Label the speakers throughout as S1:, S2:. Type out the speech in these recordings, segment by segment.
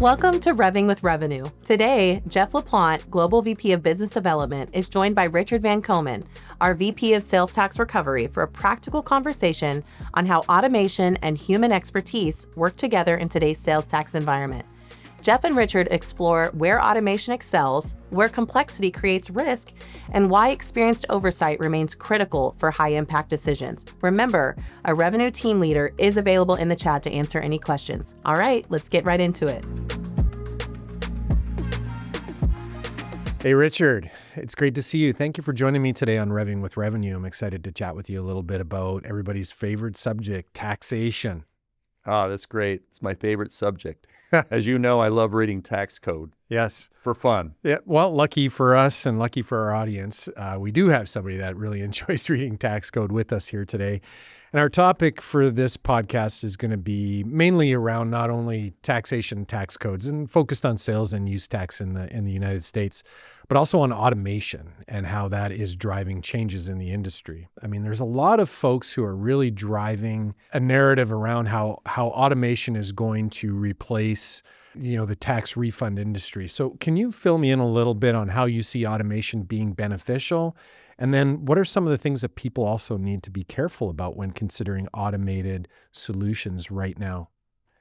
S1: Welcome to Revving with Revenew. Today, Jeff Laplante, Global VP of Business Development, is joined by Richard Van Komen, our VP of Sales Tax Recovery, for a practical conversation on how automation and human expertise work together in today's sales tax environment. Jeff and Richard explore where automation excels, where complexity creates risk, and why experienced oversight remains critical for high-impact decisions. Remember, a Revenew team leader is available in the chat to answer any questions. All right, let's get right into it.
S2: Hey, Richard. It's great to see you. Thank you for joining me today on Revving with Revenue. I'm excited to chat with you a little bit about everybody's favorite subject, taxation.
S3: Ah, that's great. It's my favorite subject. As you know, I love reading tax code.
S2: Yes.
S3: For fun.
S2: Yeah. Well, lucky for us and lucky for our audience, we do have somebody that really enjoys reading tax code with us here today. And our topic for this podcast is going to be mainly around not only taxation, tax codes, and focused on sales and use tax in the United States, but also on automation and how that is driving changes in the industry. I mean, there's a lot of folks who are really driving a narrative around how automation is going to replace, the tax refund industry. So can you fill me in a little bit on how you see automation being beneficial? And then what are some of the things that people also need to be careful about when considering automated solutions right now?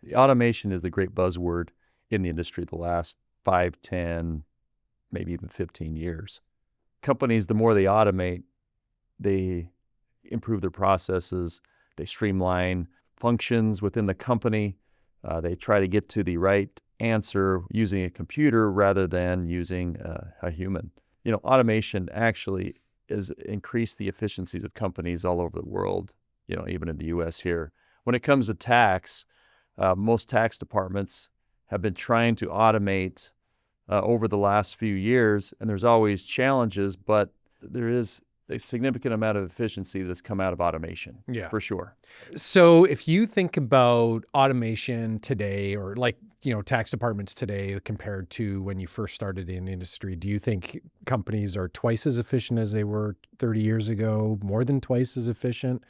S3: The automation is the great buzzword in the industry the last 5, 10, maybe even 15 years. Companies, the more they automate, they improve their processes, they streamline functions within the company, they try to get to the right answer using a computer rather than using a human. Automation actually has increased the efficiencies of companies all over the world, even in the U.S. here. When it comes to tax, most tax departments have been trying to automate over the last few years, and there's always challenges, but there is a significant amount of efficiency that's come out of automation, for sure.
S2: So if you think about automation today, or tax departments today compared to when you first started in the industry, do you think companies are twice as efficient as they were 30 years ago, more than twice as efficient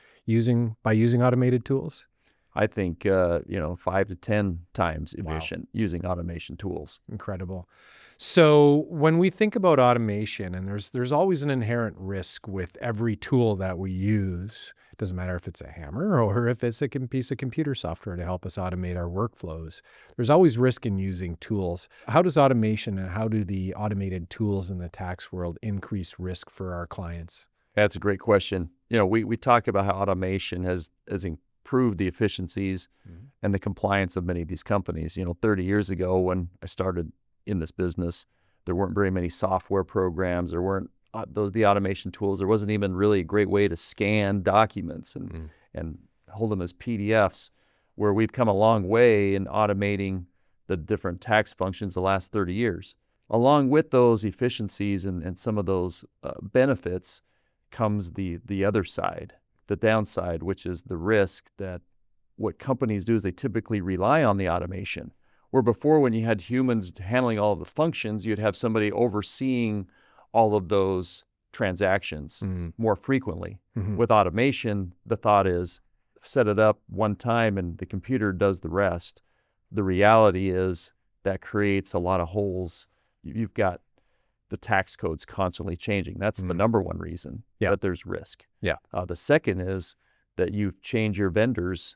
S2: by using automated tools?
S3: I think, 5 to 10 times efficient using automation tools.
S2: Incredible. So when we think about automation, and there's always an inherent risk with every tool that we use. It doesn't matter if it's a hammer or if it's a piece of computer software to help us automate our workflows. There's always risk in using tools. How does automation and how do the automated tools in the tax world increase risk for our clients?
S3: That's a great question. We talk about how automation has improved the efficiencies and the compliance of many of these companies. 30 years ago when I started in this business, there weren't very many software programs. There weren't the automation tools. There wasn't even really a great way to scan documents and hold them as PDFs, where we've come a long way in automating the different tax functions the last 30 years. Along with those efficiencies and some of those benefits comes the other side, the downside, which is the risk that what companies do is they typically rely on the automation. Where before, when you had humans handling all of the functions, you'd have somebody overseeing all of those transactions more frequently. With automation, the thought is set it up one time and the computer does the rest. The reality is that creates a lot of holes. You've got the tax codes constantly changing. That's the number one reason that there's risk. The second is that you change your vendors.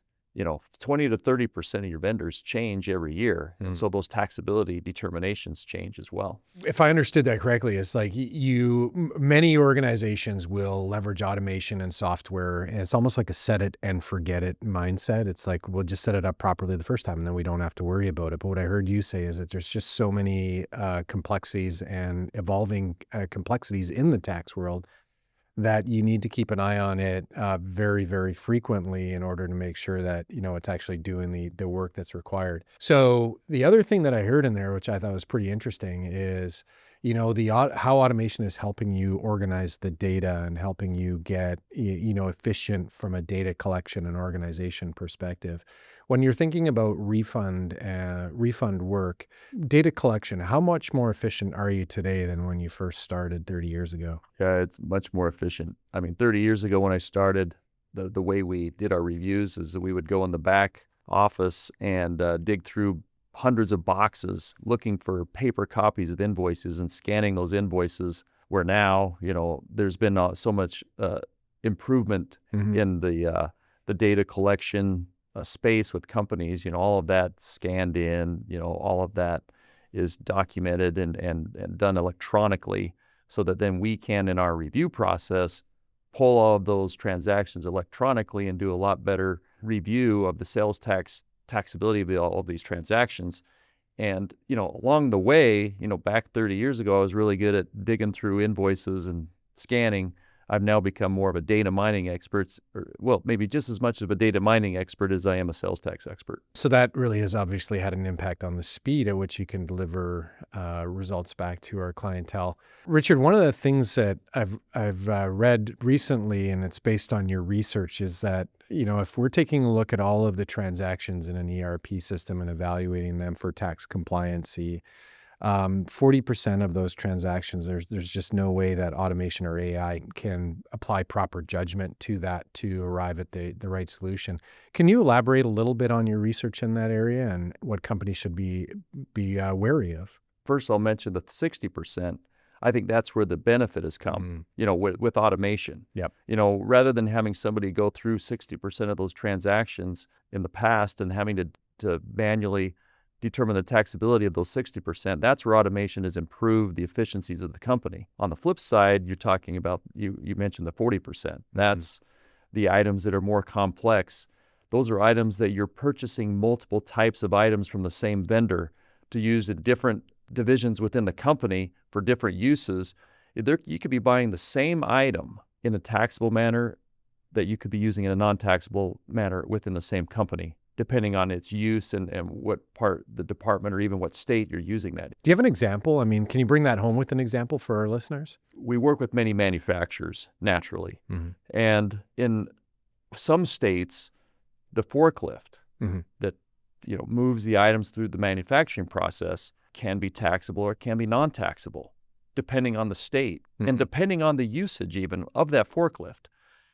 S3: 20 to 30% of your vendors change every year. And so those taxability determinations change as well.
S2: If I understood that correctly, it's like many organizations will leverage automation and software, and it's almost like a set it and forget it mindset. It's like, we'll just set it up properly the first time and then we don't have to worry about it. But what I heard you say is that there's just so many complexities and evolving complexities in the tax world that you need to keep an eye on it very, very frequently in order to make sure that, it's actually doing the work that's required. So the other thing that I heard in there, which I thought was pretty interesting, is, how automation is helping you organize the data and helping you get, efficient from a data collection and organization perspective. When you're thinking about refund work, data collection, how much more efficient are you today than when you first started 30 years ago?
S3: Yeah, it's much more efficient. 30 years ago when I started, the way we did our reviews is that we would go in the back office and dig through hundreds of boxes looking for paper copies of invoices and scanning those invoices, where now, there's been so much improvement in the data collection space with companies. All of that scanned in, all of that is documented and done electronically, so that then we can, in our review process, pull all of those transactions electronically and do a lot better review of the sales taxability of all of these transactions. And, along the way, back 30 years ago, I was really good at digging through invoices and scanning. I've now become more of a data mining expert, maybe just as much of a data mining expert as I am a sales tax expert.
S2: So that really has obviously had an impact on the speed at which you can deliver results back to our clientele. Richard, one of the things that I've read recently, and it's based on your research, is that, if we're taking a look at all of the transactions in an ERP system and evaluating them for tax compliancy, 40% of those transactions, there's just no way that automation or AI can apply proper judgment to that to arrive at the right solution. Can you elaborate a little bit on your research in that area and what companies should be wary of?
S3: First, I'll mention the 60%. I think that's where the benefit has come, with automation.
S2: Yep.
S3: Rather than having somebody go through 60% of those transactions in the past and having to manually determine the taxability of those 60%, that's where automation has improved the efficiencies of the company. On the flip side, you're talking about, you mentioned the 40%. That's the items that are more complex. Those are items that you're purchasing multiple types of items from the same vendor to use in different divisions within the company for different uses. You could be buying the same item in a taxable manner that you could be using in a non-taxable manner within the same company, depending on its use and what part the department or even what state you're using that.
S2: Do you have an example? I mean, can you bring that home with an example for our listeners?
S3: We work with many manufacturers, naturally. And in some states, the forklift that moves the items through the manufacturing process can be taxable or can be non-taxable, depending on the state and depending on the usage even of that forklift.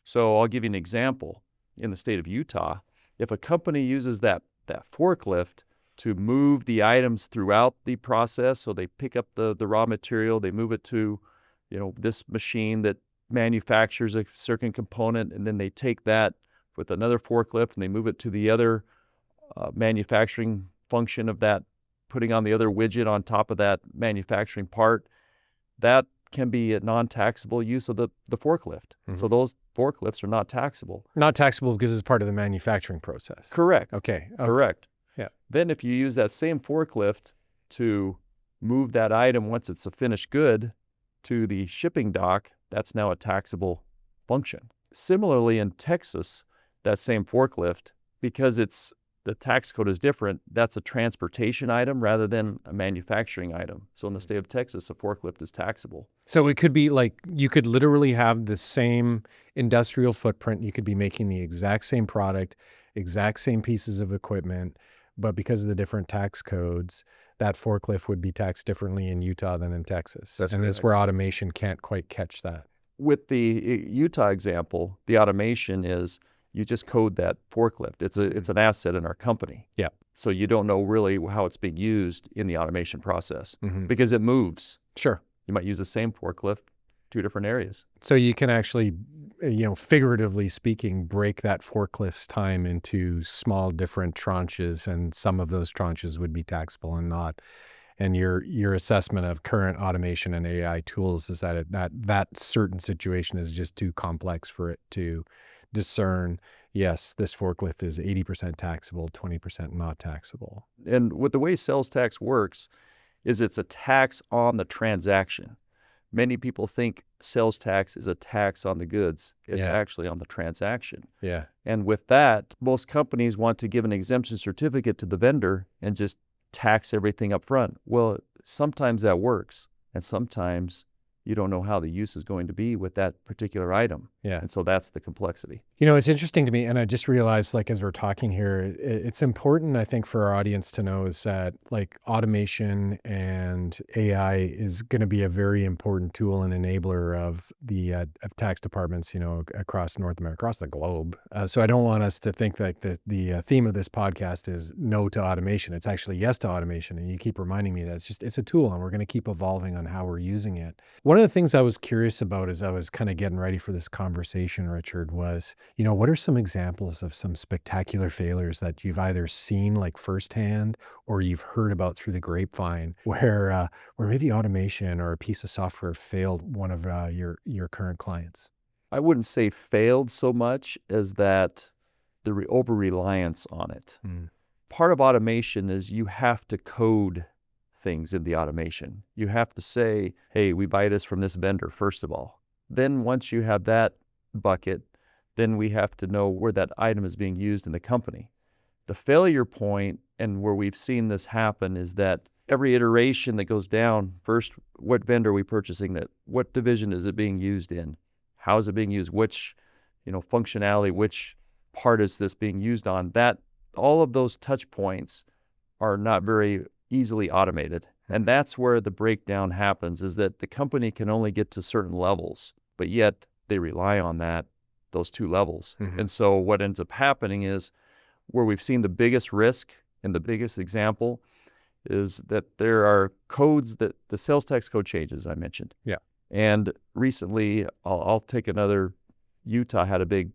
S3: So I'll give you an example. In the state of Utah, if a company uses that forklift to move the items throughout the process, so they pick up the raw material, they move it to, this machine that manufactures a certain component, and then they take that with another forklift and they move it to the other manufacturing function of that, putting on the other widget on top of that manufacturing part, that can be a non-taxable use of the forklift. So those forklifts are not taxable.
S2: Not taxable because it's part of the manufacturing process.
S3: Correct.
S2: Okay.
S3: Correct.
S2: Yeah.
S3: Then if you use that same forklift to move that item once it's a finished good to the shipping dock, that's now a taxable function. Similarly, in Texas, that same forklift, because the tax code is different, that's a transportation item rather than a manufacturing item. So in the state of Texas, a forklift is taxable.
S2: So it could be like you could literally have the same industrial footprint. You could be making the exact same product, exact same pieces of equipment, but because of the different tax codes, that forklift would be taxed differently in Utah than in Texas. That's where automation can't quite catch that.
S3: With the Utah example, the automation is you just code that forklift. It's an asset in our company.
S2: Yeah.
S3: So you don't know really how it's being used in the automation process because it moves.
S2: Sure.
S3: You might use the same forklift, two different areas.
S2: So you can actually, figuratively speaking, break that forklift's time into small different tranches, and some of those tranches would be taxable and not. And your assessment of current automation and AI tools is that that certain situation is just too complex for it to discern, yes, this forklift is 80% taxable, 20% not taxable.
S3: And with the way sales tax works is it's a tax on the transaction. Many people think sales tax is a tax on the goods. It's actually on the transaction.
S2: Yeah.
S3: And with that, most companies want to give an exemption certificate to the vendor and just tax everything up front. Well, sometimes that works, and sometimes you don't know how the use is going to be with that particular item.
S2: Yeah.
S3: And so that's the complexity.
S2: You know, it's interesting to me, and I just realized, like, as we're talking here, it's important, I think, for our audience to know is that, like, automation and AI is going to be a very important tool and enabler of the of tax departments, you know, across North America, across the globe. So I don't want us to think that the theme of this podcast is no to automation. It's actually yes to automation, and you keep reminding me that it's a tool, and we're going to keep evolving on how we're using it. One of the things I was curious about as I was kind of getting ready for this conversation, Richard, was, you know, what are some examples of some spectacular failures that you've either seen like firsthand or you've heard about through the grapevine where maybe automation or a piece of software failed one of your current clients?
S3: I wouldn't say failed so much as that the over-reliance on it. Part of automation is you have to code things in the automation. You have to say, hey, we buy this from this vendor, first of all. Then once you have that bucket, then we have to know where that item is being used in the company. The failure point, and where we've seen this happen, is that every iteration that goes down, first, what vendor are we purchasing that? What division is it being used in? How is it being used? Which, functionality, which part is this being used on? That, all of those touch points are not very easily automated. And that's where the breakdown happens, is that the company can only get to certain levels, but yet they rely on those two levels. And so what ends up happening is, where we've seen the biggest risk and the biggest example is that there are codes that the sales tax code changes I mentioned.
S2: Yeah.
S3: And recently, I'll take another, Utah had a big,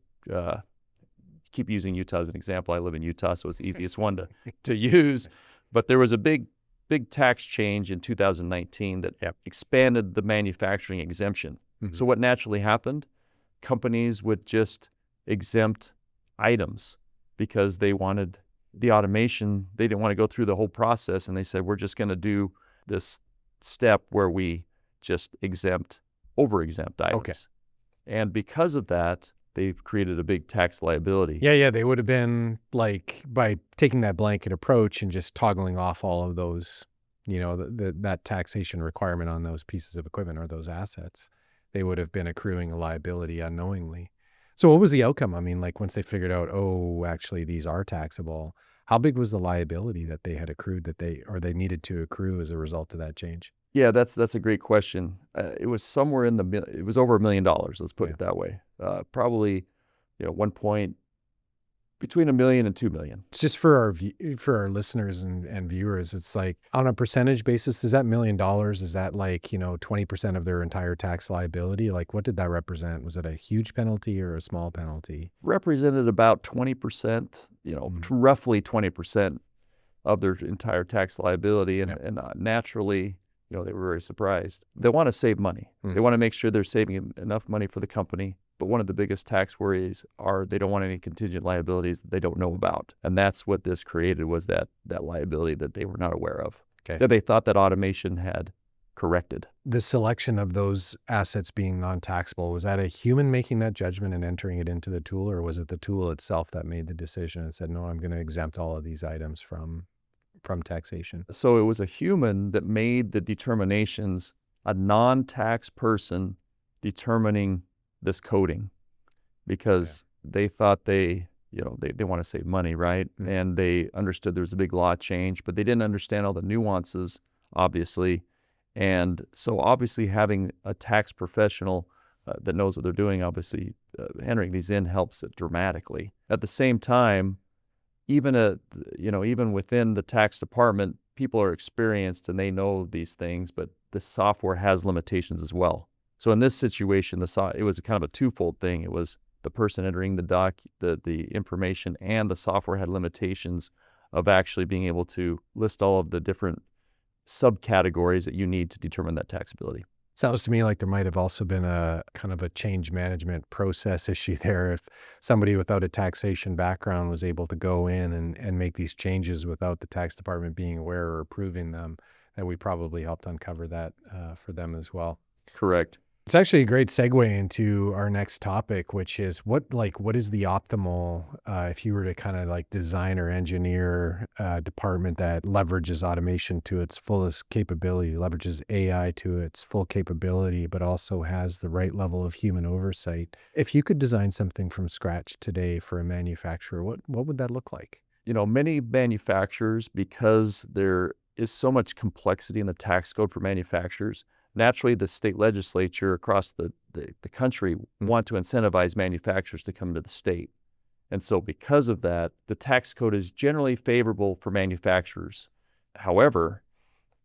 S3: keep using Utah as an example. I live in Utah, so it's the easiest one to use. But there was a big tax change in 2019 that expanded the manufacturing exemption. So what naturally happened? Companies would just exempt items because they wanted the automation. They didn't want to go through the whole process, and they said, we're just going to do this step where we just over-exempt items.
S2: Okay.
S3: And because of that, they've created a big tax liability.
S2: Yeah, they would have been, like, by taking that blanket approach and just toggling off all of those, that taxation requirement on those pieces of equipment or those assets, they would have been accruing a liability unknowingly. So what was the outcome? I mean, like, once they figured out, oh, actually these are taxable, how big was the liability that they had accrued they needed to accrue as a result of that change?
S3: Yeah, that's a great question. It was somewhere it was over $1 million. Let's put it that way. Probably, between $1 million and $2 million.
S2: It's just for our listeners and viewers. It's like, on a percentage basis, is that $1 million? Is that like 20% of their entire tax liability? Like, what did that represent? Was it a huge penalty or a small penalty?
S3: Represented about 20%. Roughly 20% of their entire tax liability, and naturally, they were very surprised. They want to save money. They want to make sure they're saving enough money for the company. But one of the biggest tax worries are they don't want any contingent liabilities that they don't know about. And that's what this created, was that liability that they were not aware of, that they thought that automation had corrected.
S2: The selection of those assets being non-taxable, was that a human making that judgment and entering it into the tool, or was it the tool itself that made the decision and said, no, I'm going to exempt all of these items from taxation?
S3: So it was a human that made the determinations, a non-tax person determining this coding, because they thought they want to save money, right? And they understood there was a big law change, but they didn't understand all the nuances, obviously. And so obviously having a tax professional that knows what they're doing, obviously entering these in helps it dramatically. At the same time, even within the tax department, people are experienced and they know these things, but the software has limitations as well. So in this situation, it was kind of a twofold thing. It was the person entering the information, and the software had limitations of actually being able to list all of the different subcategories that you need to determine that taxability.
S2: Sounds to me like there might have also been a kind of a change management process issue there. If somebody without a taxation background was able to go in and make these changes without the tax department being aware or approving them, that we probably helped uncover that for them as well.
S3: Correct.
S2: It's actually a great segue into our next topic, which is what is the optimal, if you were to kind of like design or engineer a department that leverages automation to its fullest capability, leverages AI to its full capability, but also has the right level of human oversight. If you could design something from scratch today for a manufacturer, what would that look like?
S3: Many manufacturers, because there is so much complexity in the tax code for manufacturers, naturally the state legislature across the country want to incentivize manufacturers to come to the state. And so because of that, the tax code is generally favorable for manufacturers. However,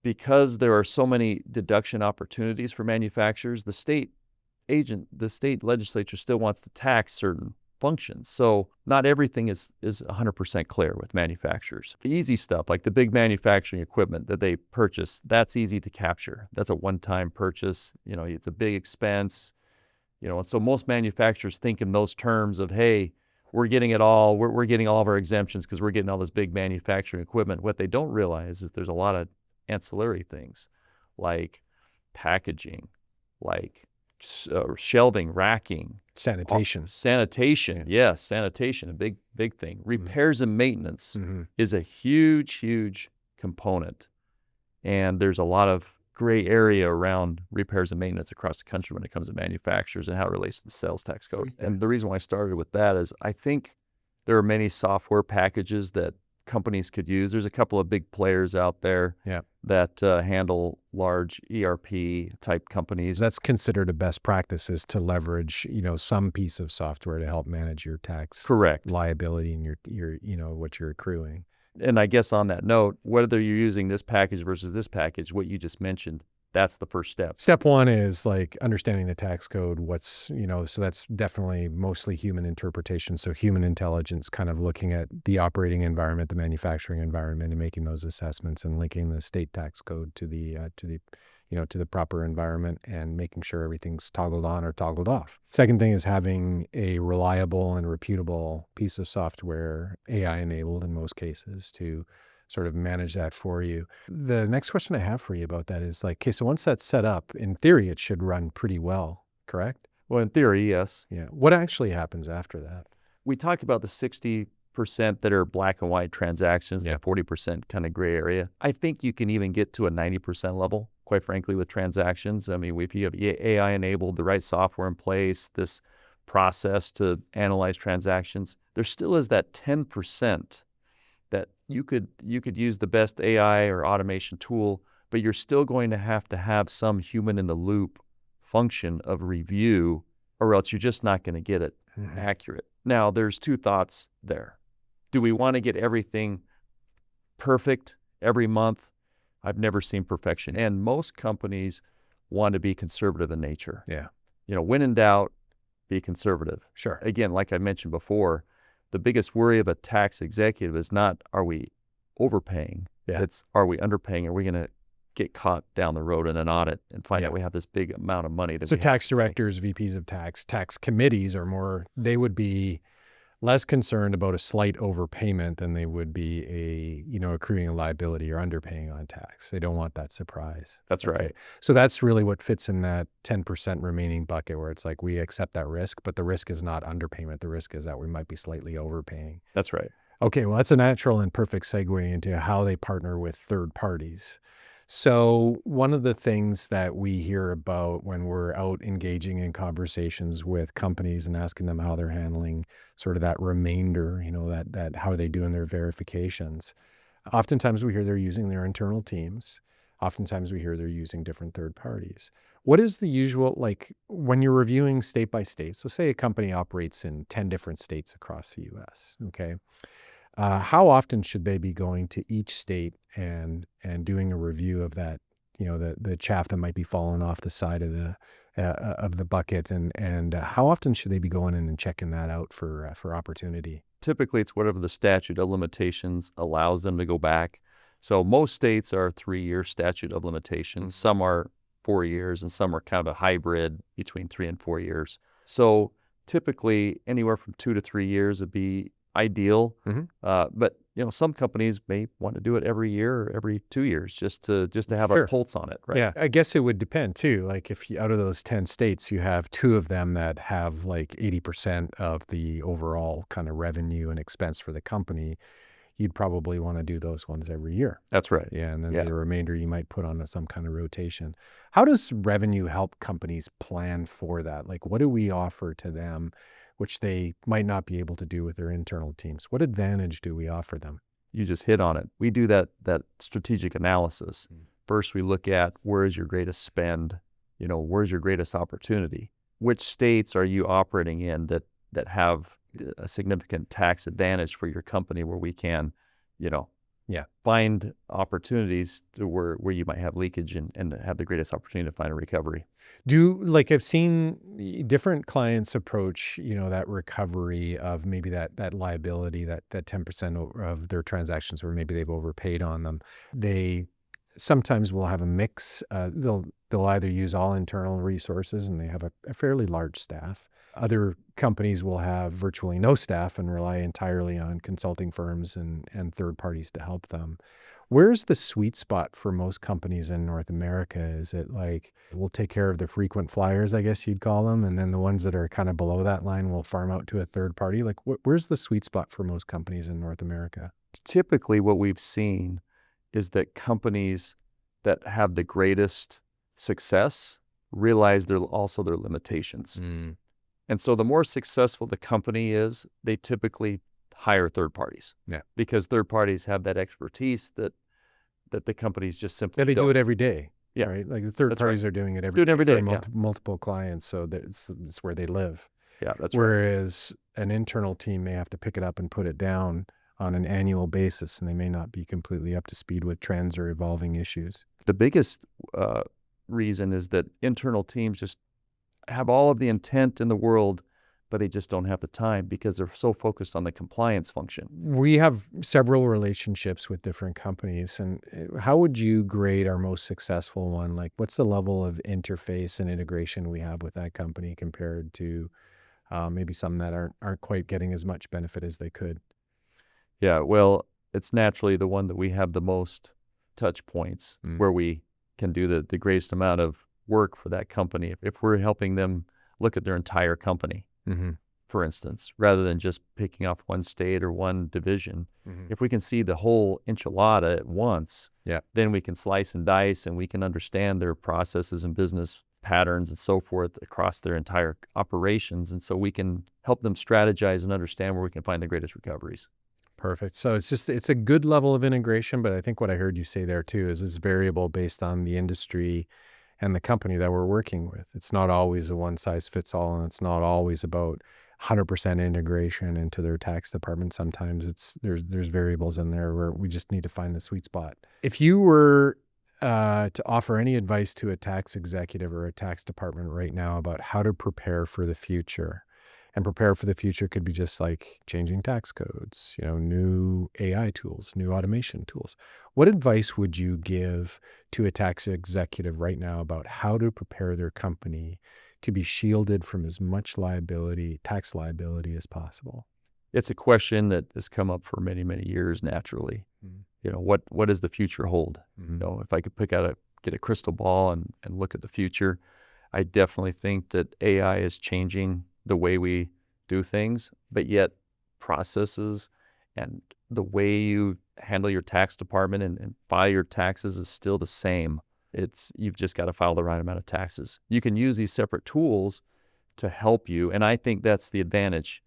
S3: because there are so many deduction opportunities for manufacturers, the state legislature still wants to tax certain functions. So not everything is 100% clear with manufacturers. The easy stuff, like the big manufacturing equipment that they purchase, that's easy to capture. That's a one-time purchase. It's a big expense. And so most manufacturers think in those terms of, hey, we're getting it all. We're getting all of our exemptions because we're getting all this big manufacturing equipment. What they don't realize is there's a lot of ancillary things like packaging, like shelving, racking,
S2: Sanitation.
S3: Yes, sanitation, a big thing. Repairs and maintenance is a huge component. And there's a lot of gray area around repairs and maintenance across the country when it comes to manufacturers and how it relates to the sales tax code. And the reason why I started with that is I think there are many software packages that companies could use. There's a couple of big players out there that handle large ERP type companies.
S2: That's considered a best practice, is to leverage, some piece of software to help manage your tax liability and your what you're accruing.
S3: And I guess on that note, whether you're using this package versus this package, what you just mentioned, that's the first step.
S2: Step one is like understanding the tax code. So that's definitely mostly human interpretation. So human intelligence, kind of looking at the operating environment, the manufacturing environment, and making those assessments and linking the state tax code to the proper environment and making sure everything's toggled on or toggled off. Second thing is having a reliable and reputable piece of software, AI enabled in most cases, to sort of manage that for you. The next question I have for you about that is like, okay, so once that's set up, in theory, it should run pretty well, correct?
S3: Well, in theory, yes.
S2: Yeah. What actually happens after that?
S3: We talk about the 60% that are black and white transactions, the 40% kind of gray area. I think you can even get to a 90% level, quite frankly, with transactions. I mean, if you have AI enabled, the right software in place, this process to analyze transactions, there still is that 10% that you could use the best AI or automation tool, but you're still going to have some human in the loop function of review, or else you're just not going to get it accurate. Now, there's two thoughts there. Do we want to get everything perfect every month? I've never seen perfection. And most companies want to be conservative in nature.
S2: Yeah.
S3: When in doubt, be conservative.
S2: Sure.
S3: Again, like I mentioned before, the biggest worry of a tax executive is not, are we overpaying? It's, are we underpaying? Are we going to get caught down the road in an audit and find out we have this big amount of money?
S2: So tax directors, VPs of tax committees they would be less concerned about a slight overpayment than they would be accruing a liability or underpaying on tax. They don't want that surprise.
S3: That's right.
S2: So that's really what fits in that 10% remaining bucket, where it's like we accept that risk, but the risk is not underpayment. The risk is that we might be slightly overpaying.
S3: That's right.
S2: Okay, well, that's a natural and perfect segue into how they partner with third parties. So one of the things that we hear about when we're out engaging in conversations with companies and asking them how they're handling sort of that remainder, that how are they doing their verifications? Oftentimes we hear they're using their internal teams. Oftentimes we hear they're using different third parties. What is the usual, like when you're reviewing state by state? So say a company operates in 10 different states across the US, okay? How often should they be going to each state and doing a review of that, the chaff that might be falling off the side of the bucket, and how often should they be going in and checking that out for opportunity?
S3: Typically, it's whatever the statute of limitations allows them to go back. So most states are 3-year statute of limitations. Some are 4 years, and some are kind of a hybrid between 3 and 4 years. So typically, anywhere from 2 to 3 years would be ideal.
S2: Mhm.
S3: But some companies may want to do it every year or every 2 years just to have
S2: Sure.
S3: a pulse on it, right?
S2: Yeah, I guess it would depend too. Like if out of those 10 states, you have 2 of them that have like 80% of the overall kind of revenue and expense for the company, you'd probably want to do those ones every year.
S3: That's right.
S2: Yeah, and then
S3: Yeah.
S2: the remainder you might put on some kind of rotation. How does Revenue help companies plan for that? Like what do we offer to them which they might not be able to do with their internal teams? What advantage do we offer them?
S3: You just hit on it. We do that strategic analysis. First, we look at where is your greatest spend, where's your greatest opportunity? Which states are you operating in that have a significant tax advantage for your company where we can, find opportunities to where you might have leakage and have the greatest opportunity to find a recovery.
S2: I've seen different clients approach, that recovery of maybe that liability, that 10% of their transactions where maybe they've overpaid on them. They sometimes will have a mix. They'll either use all internal resources and they have a fairly large staff. Other companies will have virtually no staff and rely entirely on consulting firms and third parties to help them. Where's the sweet spot for most companies in North America? Is it like we'll take care of the frequent flyers, I guess you'd call them, and then the ones that are kind of below that line will farm out to a third party? Like where's the sweet spot for most companies in North America?
S3: Typically what we've seen is that companies that have the greatest success realize also their limitations. And so the more successful the company is, they typically hire third parties.
S2: Yeah.
S3: Because third parties have that expertise that the companies just simply
S2: they
S3: don't.
S2: do it every day.
S3: Yeah.
S2: Right. Like the third
S3: That's
S2: parties
S3: right.
S2: are doing it
S3: Do it every day,
S2: for
S3: yeah.
S2: multiple clients. So it's where they live.
S3: Yeah, that's right.
S2: Whereas an internal team may have to pick it up and put it down on an annual basis, and they may not be completely up to speed with trends or evolving issues.
S3: The biggest reason is that internal teams just have all of the intent in the world, but they just don't have the time because they're so focused on the compliance function.
S2: We have several relationships with different companies, and how would you grade our most successful one? Like what's the level of interface and integration we have with that company compared to maybe some that aren't quite getting as much benefit as they could?
S3: Yeah, well, it's naturally the one that we have the most touch points where we can do the greatest amount of work for that company. If we're helping them look at their entire company, for instance, rather than just picking off one state or one division, if we can see the whole enchilada at once, then we can slice and dice and we can understand their processes and business patterns and so forth across their entire operations. And so we can help them strategize and understand where we can find the greatest recoveries.
S2: Perfect. So it's a good level of integration, but I think what I heard you say there too is it's variable based on the industry and the company that we're working with. It's not always a one size fits all, and it's not always about 100% integration into their tax department. Sometimes there's variables in there where we just need to find the sweet spot. If you were to offer any advice to a tax executive or a tax department right now about how to prepare for the future, and prepare for the future could be just like changing tax codes, new AI tools, new automation tools. What advice would you give to a tax executive right now about how to prepare their company to be shielded from as much tax liability as possible?
S3: It's a question that has come up for many, many years naturally. What does the future hold? If I could get a crystal ball and look at the future, I definitely think that AI is changing the way we do things, but yet processes and the way you handle your tax department and file your taxes is still the same. You've just got to file the right amount of taxes. You can use these separate tools to help you, and I think that's the advantage.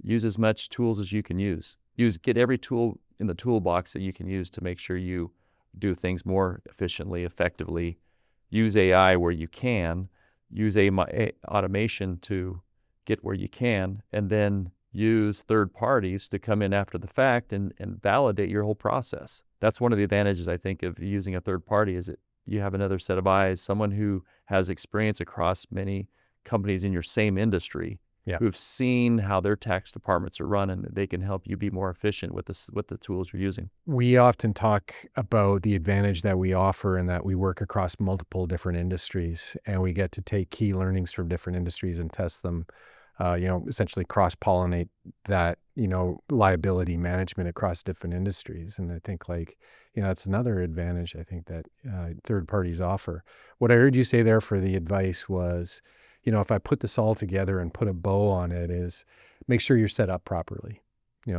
S3: Use as much tools as you can use. Get every tool in the toolbox that you can use to make sure you do things more efficiently, effectively. Use AI where you can. Use automation to get where you can, and then use third parties to come in after the fact and validate your whole process. That's one of the advantages, I think, of using a third party is that you have another set of eyes, someone who has experience across many companies in your same industry, who've seen how their tax departments are run, and they can help you be more efficient with the tools you're using.
S2: We often talk about the advantage that we offer and that we work across multiple different industries, and we get to take key learnings from different industries and test them essentially cross-pollinate that, liability management across different industries. And I think that's another advantage I think that third parties offer. What I heard you say there for the advice was, if I put this all together and put a bow on it, is make sure you're set up properly.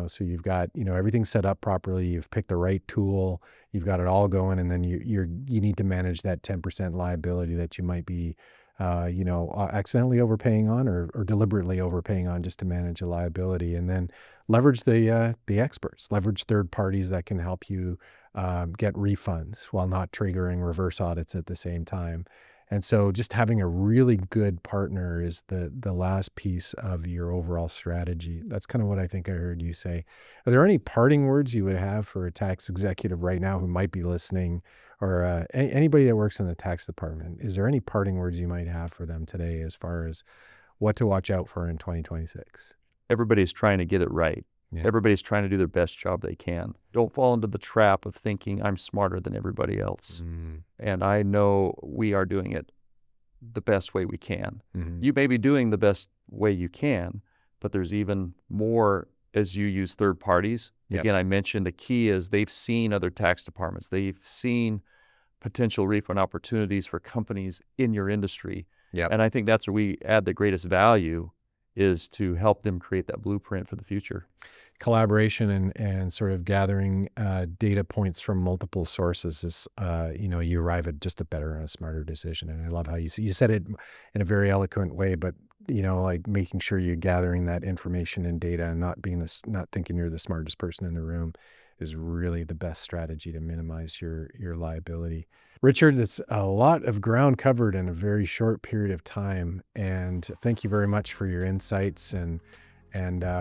S2: So you've got, everything set up properly. You've picked the right tool. You've got it all going, and then you need to manage that 10% liability that you might be, accidentally overpaying on or deliberately overpaying on just to manage a liability. And then leverage the experts, leverage third parties that can help you get refunds while not triggering reverse audits at the same time. And so just having a really good partner is the last piece of your overall strategy. That's kind of what I think I heard you say. Are there any parting words you would have for a tax executive right now who might be listening, or anybody that works in the tax department? Is there any parting words you might have for them today as far as what to watch out for in 2026?
S3: Everybody's trying to get it right. Yeah. Everybody's trying to do their best job they can. Don't fall into the trap of thinking I'm smarter than everybody else. And I know we are doing it the best way we can. You may be doing the best way you can, but there's even more as you use third parties. Yep. Again, I mentioned the key is they've seen other tax departments. They've seen potential refund opportunities for companies in your industry.
S2: Yep.
S3: And I think that's where we add the greatest value, is to help them create that blueprint for the future.
S2: Collaboration and sort of gathering data points from multiple sources is, you arrive at just a better and a smarter decision. And I love how you said it in a very eloquent way, but, making sure you're gathering that information and data and not thinking you're the smartest person in the room is really the best strategy to minimize your liability. Richard, it's a lot of ground covered in a very short period of time. And thank you very much for your insights and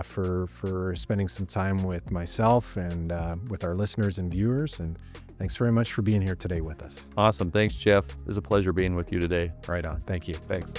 S2: for spending some time with myself and with our listeners and viewers. And thanks very much for being here today with us.
S3: Awesome. Thanks, Jeff. It was a pleasure being with you today.
S2: Right on. Thank you.
S3: Thanks.